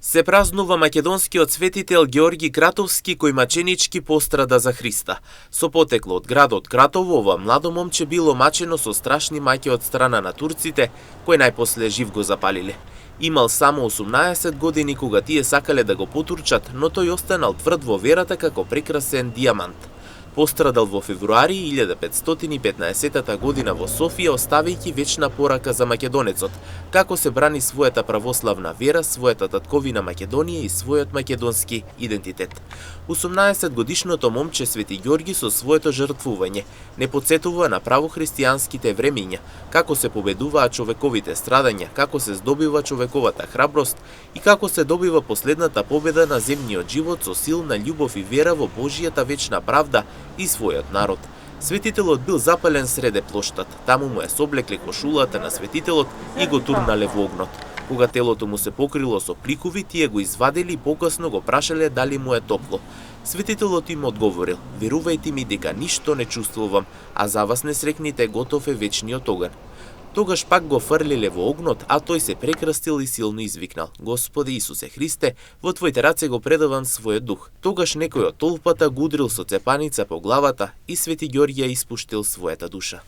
Се празнува македонскиот светител Георги Кратовски, кој маченички пострада за Христа. Со потекло од градот Кратово, ова младо момче било мачено со страшни маќи од страна на турците, кои најпосле жив го запалиле. Имал само 18 години кога тие сакале да го потурчат, но тој останал тврд во верата како прекрасен дијамант. Пострадал во февруари 1515 година во Софија, оставајќи вечна порака за македонецот, како се брани својата православна вера, својата татковина Македонија и својот македонски идентитет. 18 годишното момче Свети Ѓорги со своето жртвување не потсетува на правохристијанските времења, како се победуваат човековите страдања, како се здобива човековата храброст и како се добива последната победа на земниот живот со силна љубов и вера во Божјата вечна правда и својот народ. Светителот бил запален среде плоштад, таму му ја соблекле кошулата на светителот и го турнале во огнот. Кога телото му се покрило со пликови, тие го извадили и покасно го прашале дали му е топло. Светителот им одговорил: "Верувајте ми дека ништо не чувствувам, а за вас несрекните готов е вечниот оган." Тогаш пак го фрлиле во огнот, а тој се прекрастил и силно извикнал: "Господи Исусе Христе, во Твоите раце го предавам својот дух." Тогаш некој од толпата го удрил со цепаница по главата и Свети Ѓорги ја испуштил својата душа.